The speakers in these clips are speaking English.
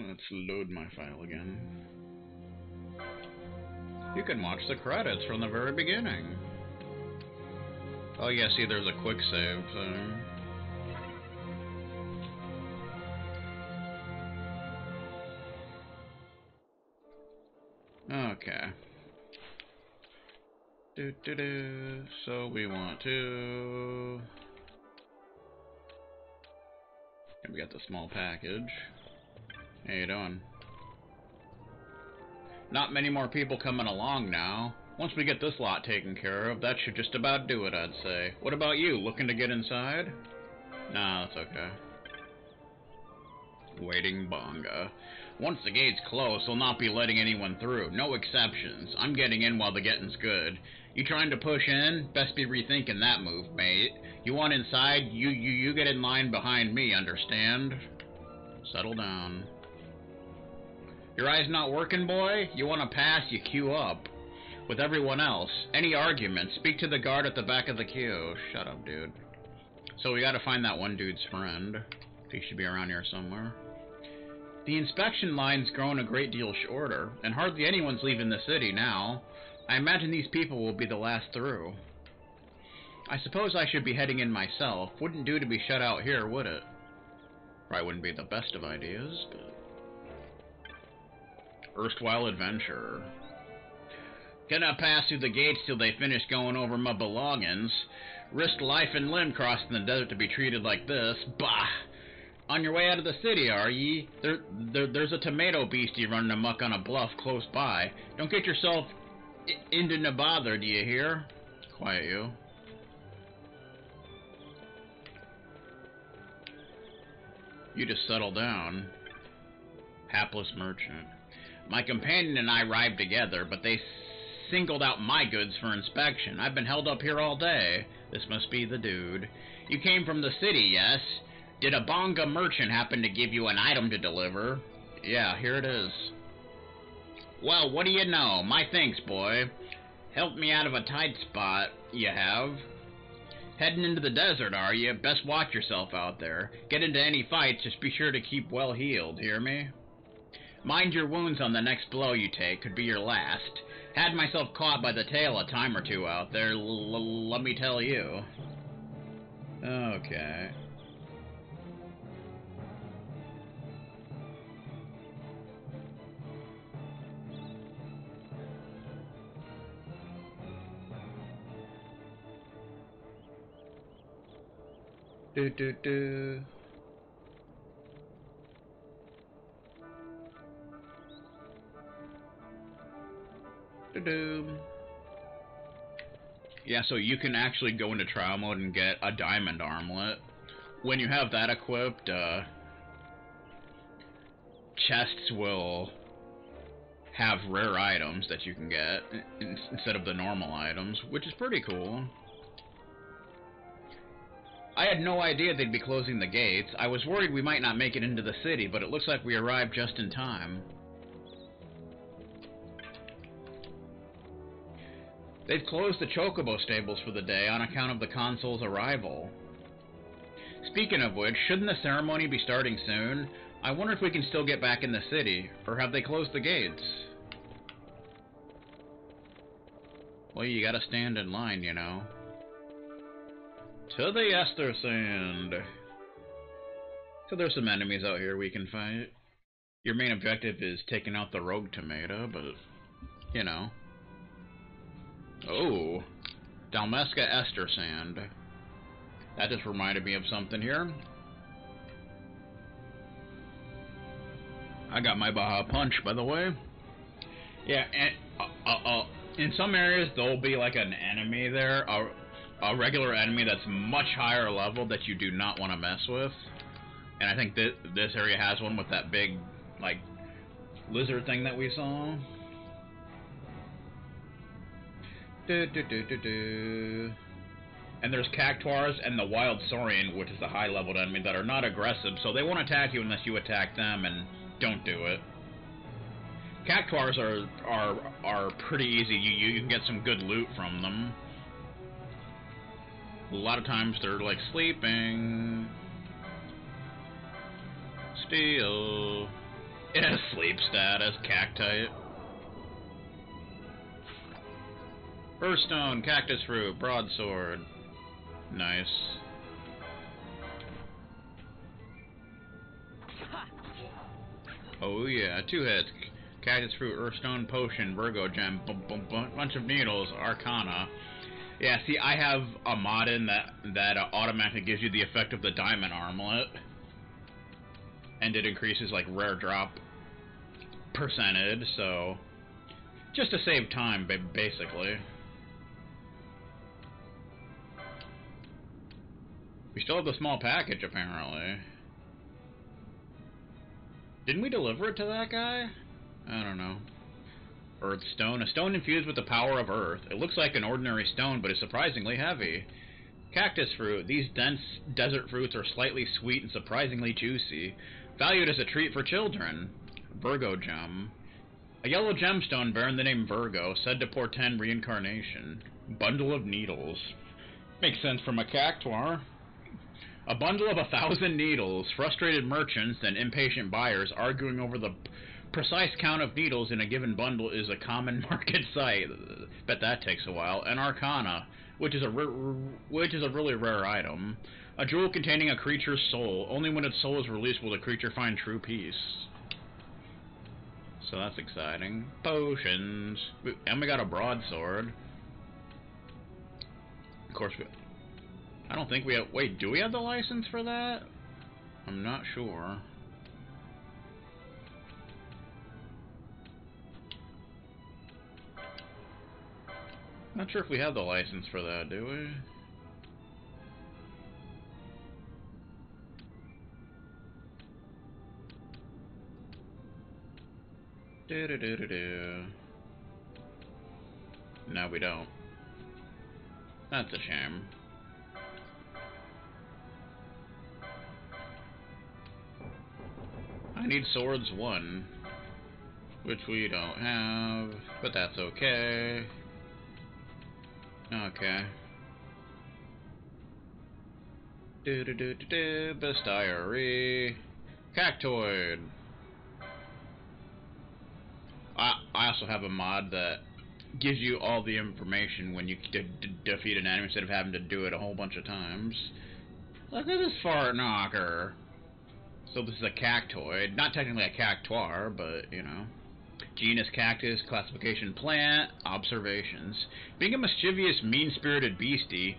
Let's load my file again. You can watch the credits from the very beginning. Oh yeah, see there's a quick save thing. Okay. So we want to... We got the small package. How you doing? Not many more people coming along now. Once we get this lot taken care of, that should just about do it, I'd say. What about you? Looking to get inside? Nah, that's okay. Waiting bonga. Once the gate's closed, they'll not be letting anyone through. No exceptions. I'm getting in while the getting's good. You trying to push in? Best be rethinking that move, mate. You want inside? You get in line behind me, understand? Settle down. Your eyes not working, boy? You want to pass, you queue up. With everyone else. Any arguments, speak to the guard at the back of the queue. Shut up, dude. So we gotta find that one dude's friend. He should be around here somewhere. The inspection line's grown a great deal shorter, and hardly anyone's leaving the city now. I imagine these people will be the last through. I suppose I should be heading in myself. Wouldn't do to be shut out here, would it? Probably wouldn't be the best of ideas, but... Erstwhile adventure. Cannot pass through the gates till they finish going over my belongings. Risk life and limb crossing the desert to be treated like this. Bah! On your way out of the city, are ye? There's a tomato beastie running amok on a bluff close by. Don't get yourself into no bother, do you hear? Quiet, you. You just settle down. Hapless merchant. My companion and I arrived together, but they singled out my goods for inspection. I've been held up here all day. This must be the dude. You came from the city, yes? Did a bonga merchant happen to give you an item to deliver? Yeah, here it is. Well, what do you know? My thanks, boy. Helped me out of a tight spot, you have. Heading into the desert, are you? Best watch yourself out there. Get into any fights, just be sure to keep well healed, hear me? Mind your wounds on the next blow you take, could be your last. Had myself caught by the tail a time or two out there, let me tell you. Okay. Do. Yeah, so you can actually go into trial mode and get a diamond armlet. When you have that equipped, chests will have rare items that you can get instead of the normal items, which is pretty cool. I had no idea they'd be closing the gates. I was worried we might not make it into the city, but it looks like we arrived just in time. They've closed the Chocobo stables for the day on account of the console's arrival. Speaking of which, shouldn't the ceremony be starting soon? I wonder if we can still get back in the city, or have they closed the gates? Well, you gotta stand in line, you know. To the Estersand! So there's some enemies out here we can fight. Your main objective is taking out the rogue tomato, but, you know. Oh, Dalmasca Estersand. That just reminded me of something here. I got my Baja Punch, by the way. Yeah, and in some areas there'll be like an enemy there, a regular enemy that's much higher level that you do not want to mess with. And I think this area has one with that big, like, lizard thing that we saw. And there's Cactuars and the Wild Saurian, which is the high-leveled enemy, that are not aggressive, so they won't attack you unless you attack them, and don't do it. Cactuars are pretty easy. You can get some good loot from them. A lot of times they're like sleeping. Steal. Yeah, sleep status, cacti. Earthstone, cactus fruit, broadsword. Nice. Oh yeah, 2 hits. Cactus fruit, earthstone, potion, Virgo gem, bunch of needles, arcana. Yeah, see, I have a mod in that automatically gives you the effect of the diamond armlet, and it increases like rare drop percentage. So just to save time, basically. We still have the small package, apparently. Didn't we deliver it to that guy? I don't know. Earthstone. A stone infused with the power of earth. It looks like an ordinary stone, but is surprisingly heavy. Cactus fruit. These dense desert fruits are slightly sweet and surprisingly juicy. Valued as a treat for children. Virgo gem. A yellow gemstone bearing the name Virgo, said to portend reincarnation. Bundle of needles. Makes sense from a cactuar. A bundle of 1,000 needles. Frustrated merchants and impatient buyers arguing over the precise count of needles in a given bundle is a common market sight. Bet that takes a while. An arcana, which is a really rare item. A jewel containing a creature's soul. Only when its soul is released will the creature find true peace. So that's exciting. Potions. And we got a broadsword. Of course, I don't think we have... Wait, do we have the license for that? I'm not sure. Not sure if we have the license for that, do we? Do-do-do-do-do. No, we don't. That's a shame. I need swords 1, which we don't have, but that's okay. Okay. Do-do-do-do-do, bestiary. Cactoid. I also have a mod that gives you all the information when you defeat an enemy instead of having to do it a whole bunch of times. Look at this fart knocker. So this is a cactoid. Not technically a cactuar, but, you know. Genus cactus, classification plant, observations. Being a mischievous, mean-spirited beastie,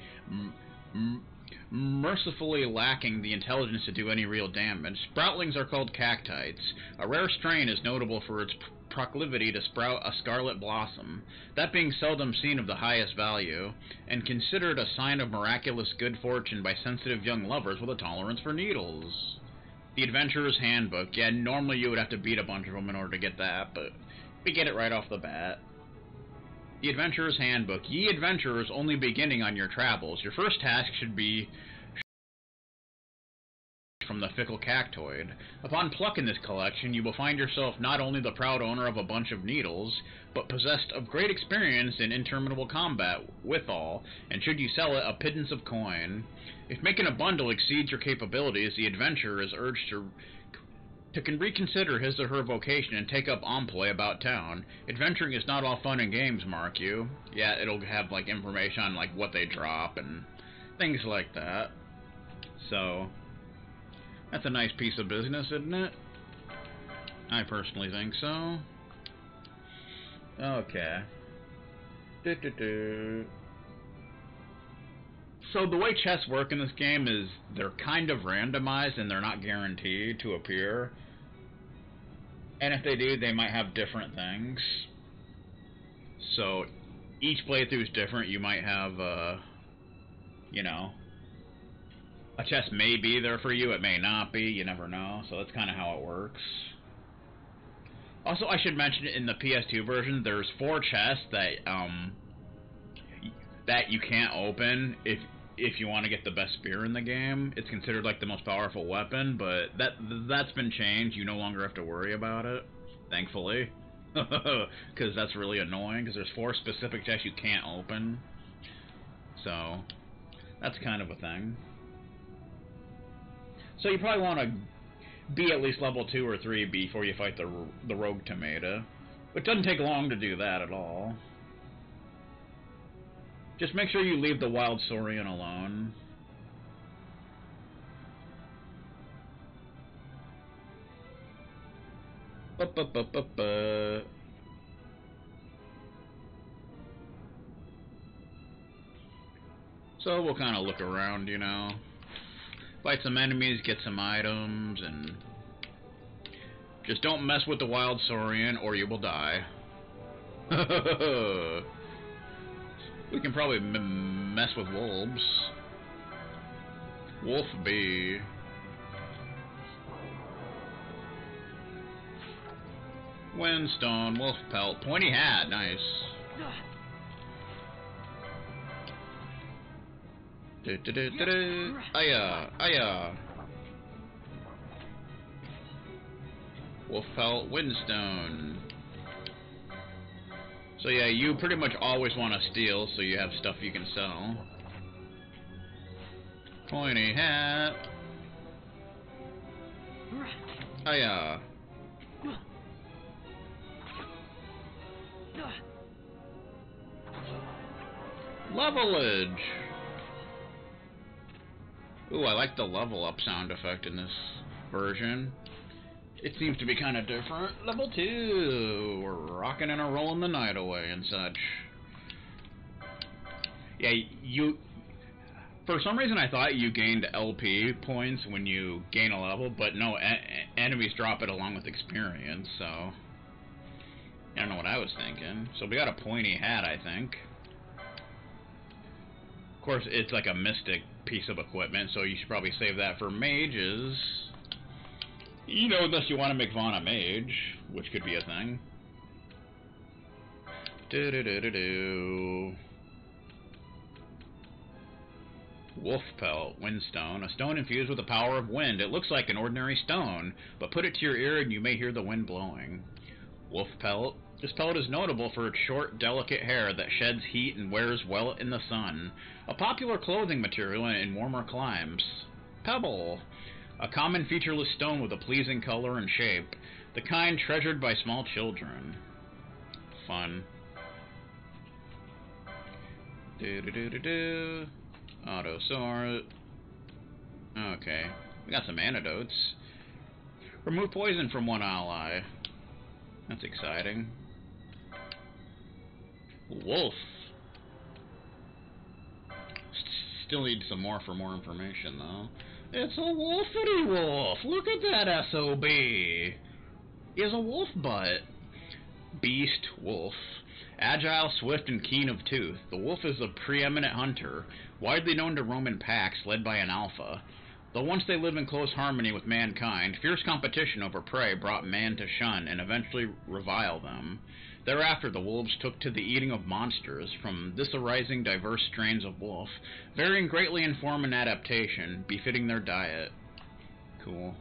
mercifully lacking the intelligence to do any real damage, sproutlings are called cactites. A rare strain is notable for its proclivity to sprout a scarlet blossom, that being seldom seen of the highest value, and considered a sign of miraculous good fortune by sensitive young lovers with a tolerance for needles. The Adventurer's Handbook. Yeah, normally you would have to beat a bunch of them in order to get that, but we get it right off the bat. The Adventurer's Handbook. Ye adventurers only beginning on your travels, your first task should be from the fickle cactoid. Upon plucking this collection, you will find yourself not only the proud owner of a bunch of needles, but possessed of great experience in interminable combat withal, and should you sell it, a pittance of coin. If making a bundle exceeds your capabilities, the adventurer is urged to reconsider his or her vocation and take up emploi about town. Adventuring is not all fun and games, mark you. Yeah, it'll have like information on like what they drop and things like that. So that's a nice piece of business, isn't it? I personally think so. Okay. So the way chests work in this game is they're kind of randomized and they're not guaranteed to appear. And if they do, they might have different things. So each playthrough is different. You might have, you know, a chest may be there for you, it may not be, you never know. So that's kind of how it works. Also, I should mention in the PS2 version, there's 4 chests that you can't open if you want to get the best spear in the game. It's considered like the most powerful weapon, but that's been changed. You no longer have to worry about it, thankfully. Because that's really annoying, because there's 4 specific chests you can't open. So that's kind of a thing. So you probably want to be at least level 2 or 3 before you fight the rogue tomato. It doesn't take long to do that at all. Just make sure you leave the wild saurian alone. So we'll kind of look around, you know. Fight some enemies, get some items, and just don't mess with the wild saurian or you will die. We can probably mess with wolves. Wolf B. Windstone, wolf pelt, pointy hat, nice. Aya, aya. Wolf pelt, windstone. So yeah, you pretty much always want to steal, so you have stuff you can sell. Pointy hat. Aya. Levelage. Ooh, I like the level up sound effect in this version. It seems to be kind of different. Level 2. We're rocking and rolling the night away and such. Yeah, you... For some reason I thought you gained LP points when you gain a level, but no, enemies drop it along with experience, so... I don't know what I was thinking. So we got a pointy hat, I think. Of course, it's like a mystic piece of equipment, so you should probably save that for mages. You know, unless you want to make Vaughn a mage, which could be a thing. Wolf pelt, windstone, a stone infused with the power of wind. It looks like an ordinary stone, but put it to your ear and you may hear the wind blowing. Wolf pelt. This pellet is notable for its short, delicate hair that sheds heat and wears well in the sun. A popular clothing material in warmer climes. Pebble. A common featureless stone with a pleasing color and shape. The kind treasured by small children. Fun. Auto sort. Okay. We got some antidotes. Remove poison from one ally. That's exciting. Wolf. Still need some more for more information, though. It's a wolfity wolf. Look at that SOB. He has a wolf butt. Beast wolf. Agile, swift, and keen of tooth. The wolf is a preeminent hunter, widely known to roam in packs led by an alpha. Though once they live in close harmony with mankind, fierce competition over prey brought man to shun and eventually revile them. Thereafter, the wolves took to the eating of monsters, from this arising diverse strains of wolf, varying greatly in form and adaptation, befitting their diet. Cool.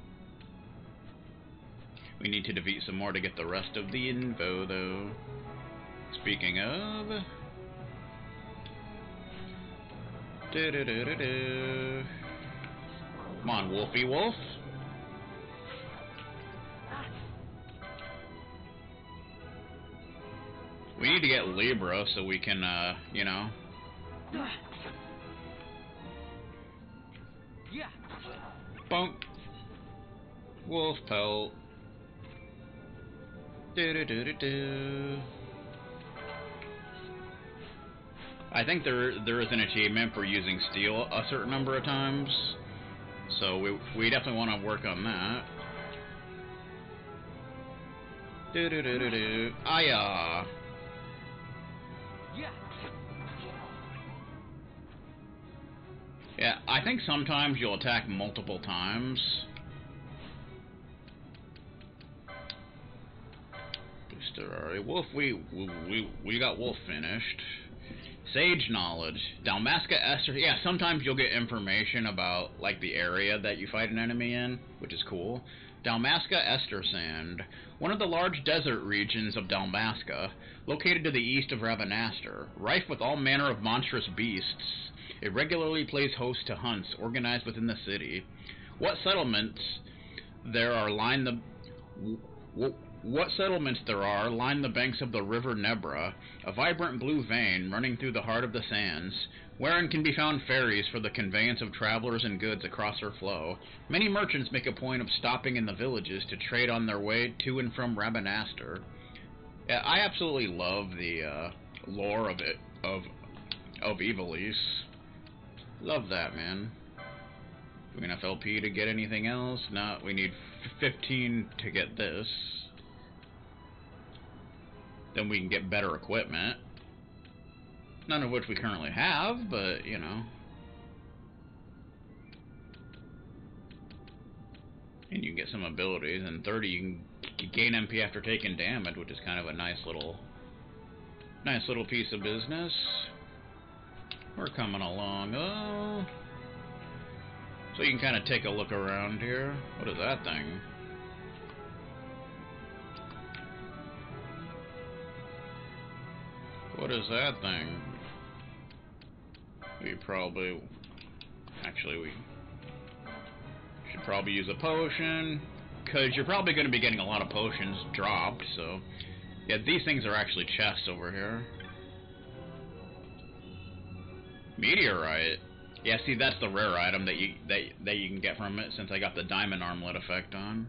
We need to defeat some more to get the rest of the info, though. Speaking of... Come on, Wolfie Wolf. We need to get Libra so we can, you know. Bonk. Wolf pelt. I think there is an achievement for using steel a certain number of times. So we definitely want to work on that. Aya. Yeah, I think sometimes you'll attack multiple times. Alright, Wolf, we got Wolf finished. Sage knowledge. Dalmasca Estersand. Yeah, sometimes you'll get information about, like, the area that you fight an enemy in, which is cool. Dalmasca Estersand. One of the large desert regions of Dalmasca, located to the east of Rabanastre, rife with all manner of monstrous beasts. It regularly plays host to hunts organized within the city. What settlements there are line the what settlements there are line the banks of the river Nebra, a vibrant blue vein running through the heart of the sands, wherein can be found ferries for the conveyance of travelers and goods across her flow. Many merchants make a point of stopping in the villages to trade on their way to and from Rabanastre. Yeah, I absolutely love the lore of it of Ivalice. Love that, man. Do we enough LP to get anything else? No, we need 15 to get this. Then we can get better equipment. None of which we currently have, but, you know. And you can get some abilities, and 30 you can gain MP after taking damage, which is kind of a nice little piece of business. We're coming along. Oh. So you can kind of take a look around here. What is that thing? What is that thing? We probably... Actually, we should probably use a potion, because you're probably going to be getting a lot of potions dropped, so... Yeah, these things are actually chests over here. Meteorite. Yeah, see, that's the rare item that you can get from it, since I got the diamond armlet effect on.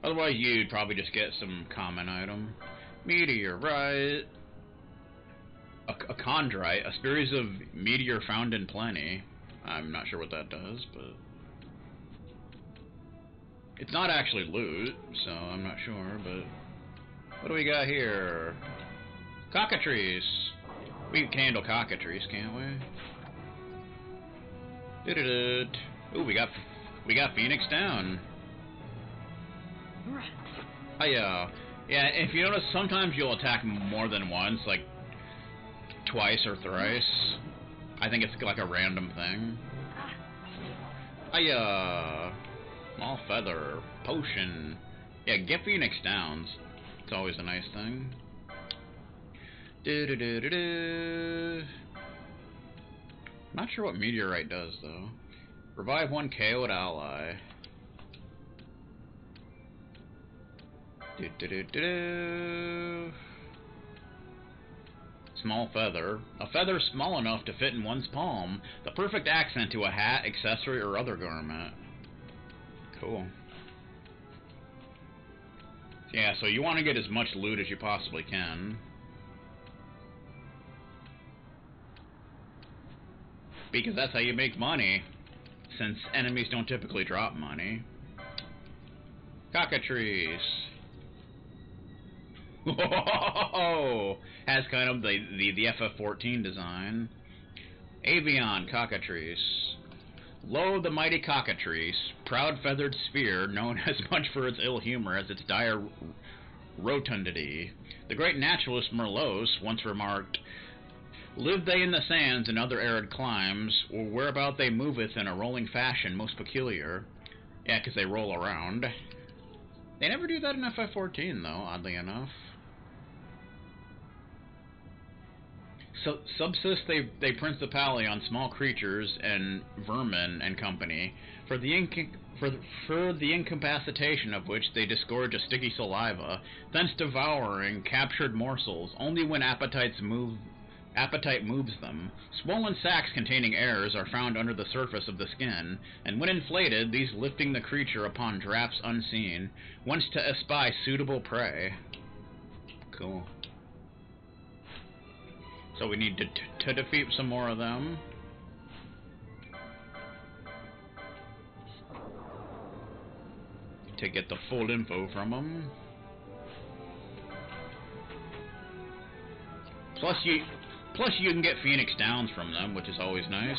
Otherwise, you'd probably just get some common item. Meteorite. A chondrite, a series of meteor found in plenty. I'm not sure what that does, but... It's not actually loot, so I'm not sure, but... What do we got here? Cockatrice! We can handle cockatrice, can't we? Ooh, we got Phoenix down. Yeah, if you notice, sometimes you'll attack more than once, like twice or thrice. I think it's like a random thing. Small feather, potion. Yeah, get Phoenix downs. It's always a nice thing. Not sure what meteorite does though. Revive one KO'd ally. Small feather. A feather small enough to fit in one's palm. The perfect accent to a hat, accessory, or other garment. Cool. Yeah, so you want to get as much loot as you possibly can. Because that's how you make money. Since enemies don't typically drop money. Cockatrice. Whoa! Has kind of the FF14 design. Avian Cockatrice. Lo, the mighty cockatrice, proud feathered sphere, known as much for its ill humor as its dire rotundity. The great naturalist Merlos once remarked, "Live they in the sands and other arid climes, or whereabout they moveth in a rolling fashion most peculiar." Yeah, 'cause they roll around. They never do that in FF14, though, oddly enough. So, subsist they principally on small creatures and vermin and company, for the incapacitation of which they disgorge a sticky saliva, thence devouring captured morsels only when appetite moves them. Swollen sacs containing airs are found under the surface of the skin, and when inflated, these lifting the creature upon drafts unseen, whence to espy suitable prey. Cool. So we need to defeat some more of them. To get the full info from them. Plus you can get Phoenix Downs from them, which is always nice.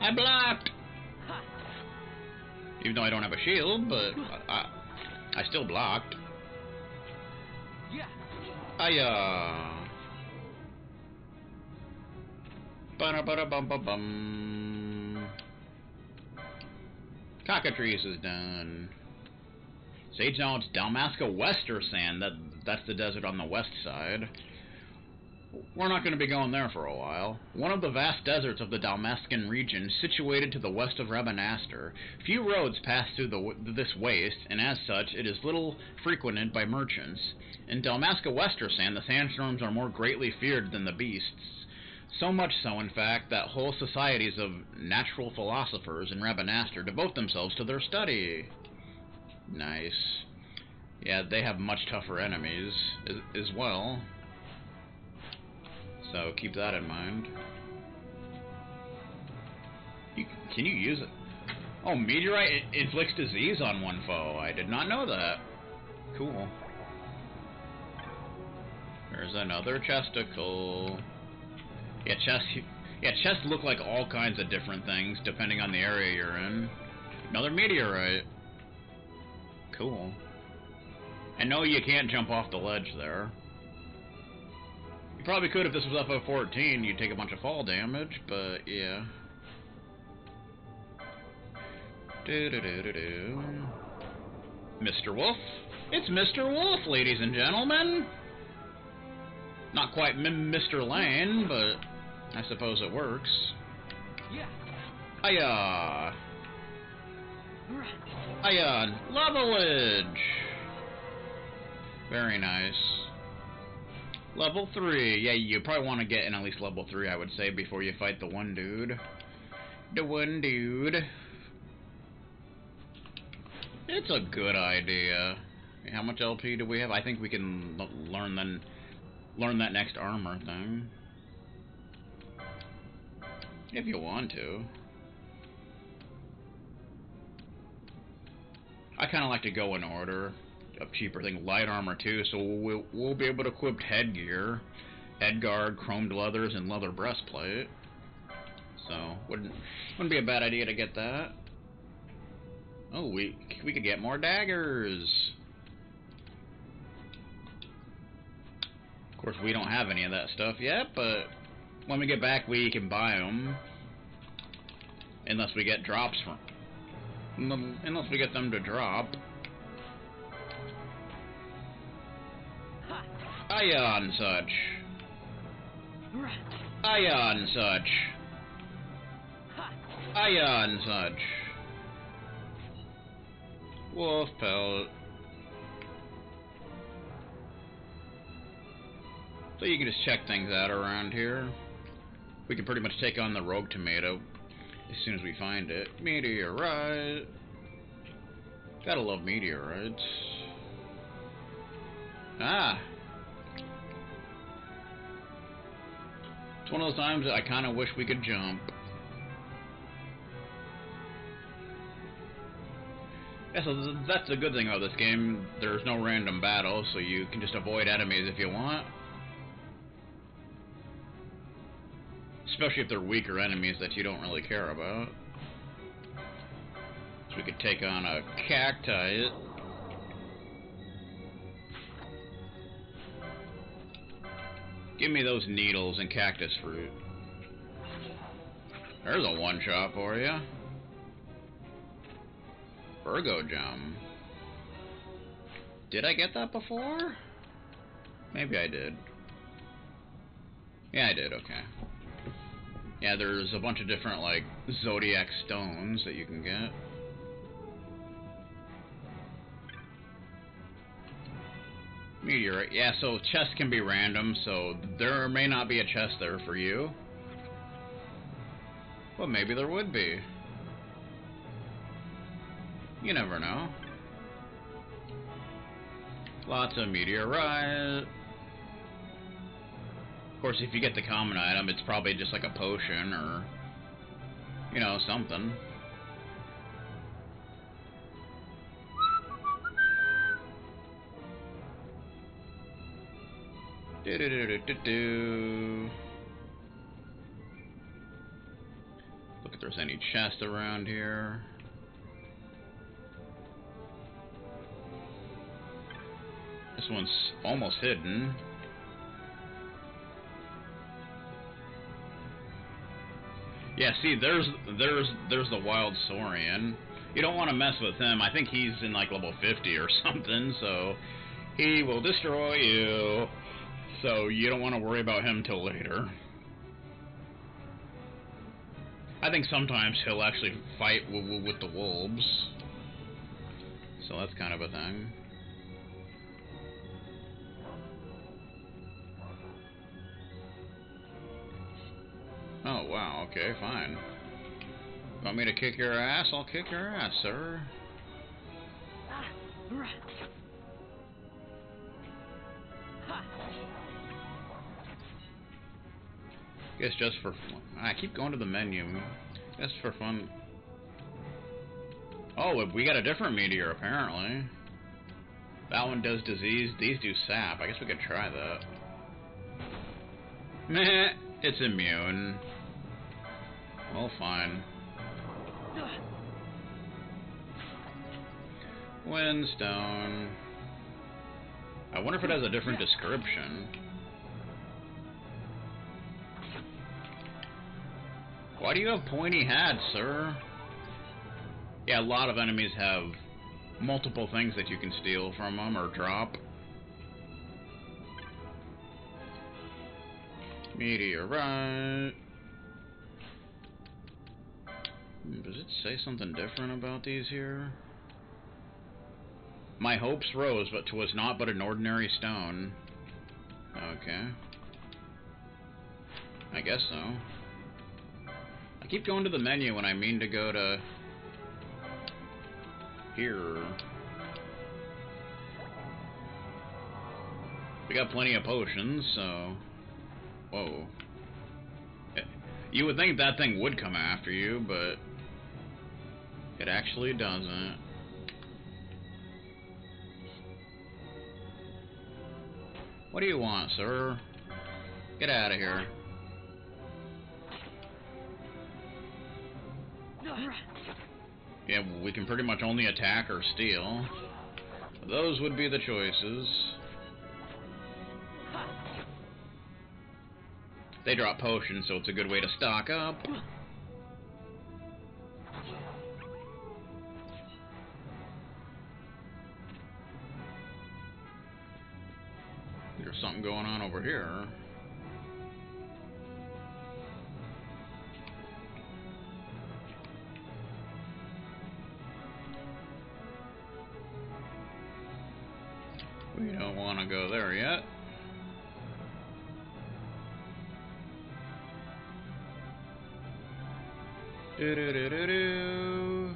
I blocked! Even though I don't have a shield, but I still blocked. Ba-da-ba-da-bum-ba-bum. Cockatrice is done. Sage knowledge, Dalmasca Estersand. That's the desert on the west side. We're not going to be going there for a while. One of the vast deserts of the Dalmascan region, situated to the west of Rabanastre. Few roads pass through this waste, and as such, it is little frequented by merchants. In Dalmasca Estersand, the sandstorms are more greatly feared than the beasts. So much so, in fact, that whole societies of natural philosophers in Rabanastre devote themselves to their study. Nice. Yeah, they have much tougher enemies as well. So keep that in mind. Can you use it? Oh, meteorite inflicts disease on one foe. I did not know that. Cool. There's another chesticle. Yeah, chests look like all kinds of different things depending on the area you're in. Another meteorite. Cool. And no, you can't jump off the ledge there. You probably could if this was FF14, you'd take a bunch of fall damage, but yeah. Mr. Wolf? It's Mr. Wolf, ladies and gentlemen! Not quite Mr. Lane, but I suppose it works. Hiya! Hiya! Levelage! Very nice. Level 3. Yeah, you probably want to get in at least level 3, I would say, before you fight the one dude. The one dude. It's a good idea. How much LP do we have? I think we can learn that next armor thing. If you want to. I kind of like to go in order. A cheaper thing, light armor too, so we'll be able to equip headgear, head guard, chromed leathers, and leather breastplate. So wouldn't be a bad idea to get that. Oh, we could get more daggers. Of course, we don't have any of that stuff yet, but when we get back, we can buy them, unless we get drops from, unless we get them to drop. Ion such. Ion such. Ion such. Wolf pelt. So you can just check things out around here. We can pretty much take on the rogue tomato as soon as we find it. Meteorite. Gotta love meteorites. Ah. It's one of those times that I kind of wish we could jump. Yeah, so that's the good thing about this game. There's no random battles, so you can just avoid enemies if you want. Especially if they're weaker enemies that you don't really care about. So we could take on a cacti. Give me those needles and cactus fruit. There's a one-shot for you. Virgo gem. Did I get that before? Maybe I did. Yeah, I did, okay. Yeah, there's a bunch of different, like, Zodiac stones that you can get. Meteorite. Yeah, so chests can be random, so there may not be a chest there for you. But maybe there would be. You never know. Lots of meteorite. Of course, if you get the common item, it's probably just like a potion or, you know, something. Look if there's any chest around here. This one's almost hidden. Yeah, see, there's the wild saurian. You don't want to mess with him. I think he's in like level 50 or something, so he will destroy you. So you don't want to worry about him till later. I think sometimes he'll actually fight with the wolves. So that's kind of a thing. Oh, wow, okay, fine. Want me to kick your ass? I'll kick your ass, sir. Guess just for fun. I keep going to the menu. Guess for fun. Oh, we got a different meteor, apparently. That one does disease, these do sap. I guess we could try that. Meh, it's immune. Well, fine. Windstone. I wonder if it has a different description. Why do you have pointy hats, sir? Yeah, a lot of enemies have multiple things that you can steal from them or drop. Meteorite. Does it say something different about these here? My hopes rose, but 'twas not but an ordinary stone. Okay. I guess so. I keep going to the menu when I mean to go to... here. We got plenty of potions, so... Whoa. You would think that thing would come after you, but... it actually doesn't. What do you want, sir? Get out of here. Yeah, we can pretty much only attack or steal. Those would be the choices. They drop potions, so it's a good way to stock up. There's something going on over here. We don't want to go there yet. Do-do-do-do-do.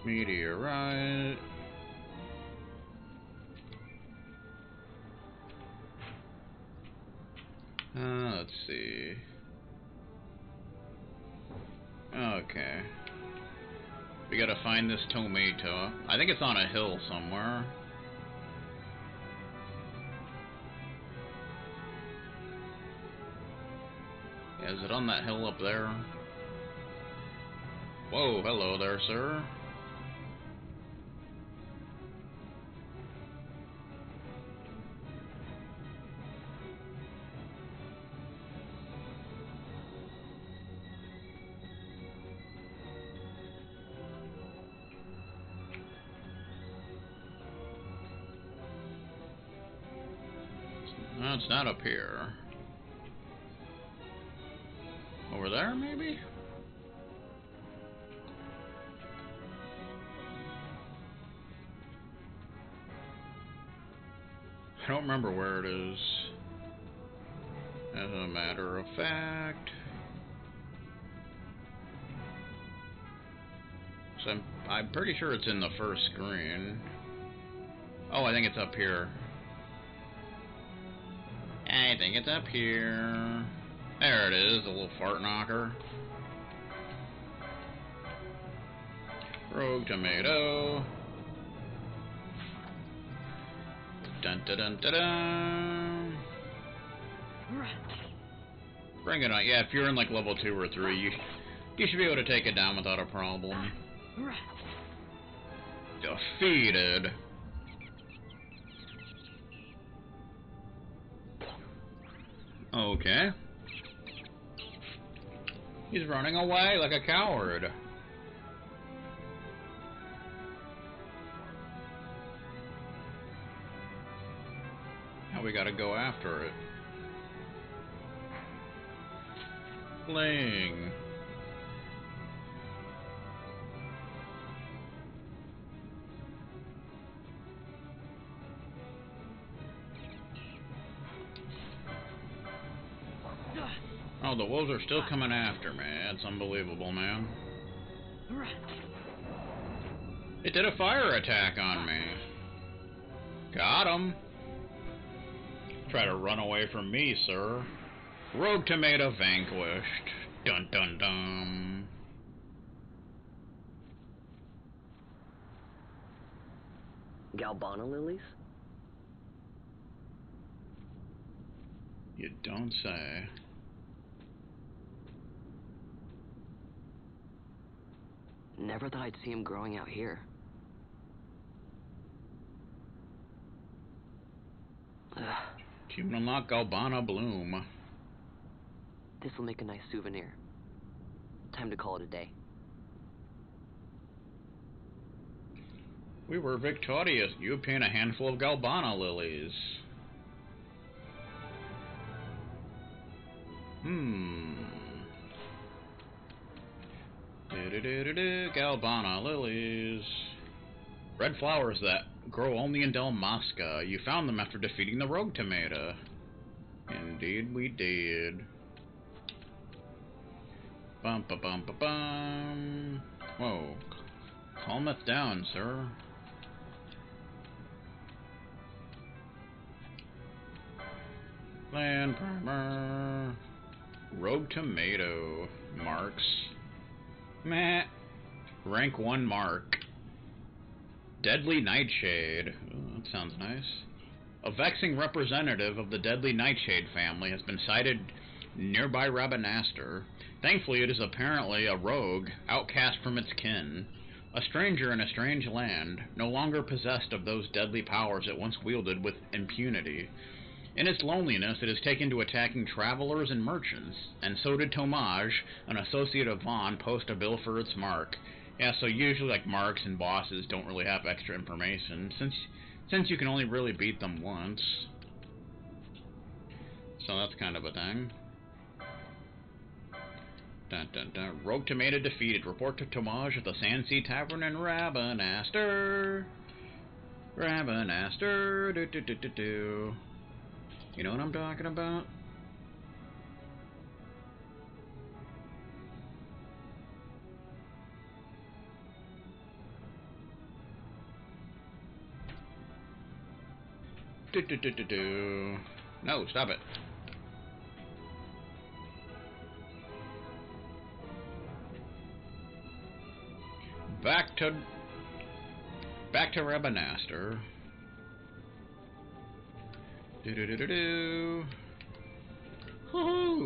Meteorite. Let's see. Okay. We gotta find this tomato. I think it's on a hill somewhere. Yeah, is it on that hill up there? Whoa, hello there, sir. No, it's not up here. Over there, maybe? I don't remember where it is. As a matter of fact. So I'm pretty sure it's in the first screen. Oh, I think it's up here. I think it's up here. There it is, the little fart knocker. Rogue tomato. Dun dun dun dun dun. Bring it on. Yeah, if you're in like level 2 or 3, you should be able to take it down without a problem. Defeated. Okay. He's running away like a coward. Now we gotta go after it. Fling. Oh, the wolves are still coming after me. That's unbelievable, man. It did a fire attack on me. Got him. Try to run away from me, sir. Rogue Tomato vanquished. Dun dun dun. Galbana lilies? You don't say. Never thought I'd see him growing out here. Human unlock Galbana bloom. This'll make a nice souvenir. Time to call it a day. We were victorious. You obtained a handful of Galbana lilies. Galbana lilies. Red flowers that grow only in Dalmasca. You found them after defeating the Rogue Tomato. Indeed we did. Bum ba bum ba bum. Whoa. Calmeth down, sir. Land primer. Rogue Tomato. Marks. Meh. Rank 1 mark. Deadly Nightshade. Ooh, that sounds nice. A vexing representative of the Deadly Nightshade family has been sighted nearby Rabanaster. Thankfully, it is apparently a rogue, outcast from its kin. A stranger in a strange land, no longer possessed of those deadly powers it once wielded with impunity. In its loneliness, it has taken to attacking travelers and merchants, and so did Tomage, an associate of Vaughn, post a bill for its mark. Yeah, so usually like marks and bosses don't really have extra information, since you can only really beat them once. So that's kind of a thing. Dun dun dun. Rogue Tomato defeated. Report to Tomage at the Sandsea Tavern in Rabanaster. Rabanaster. Do do do do do. You know what I'm talking about? Do do do do do. No, stop it. Back to Rabanaster. Do do do do do. Woohoo!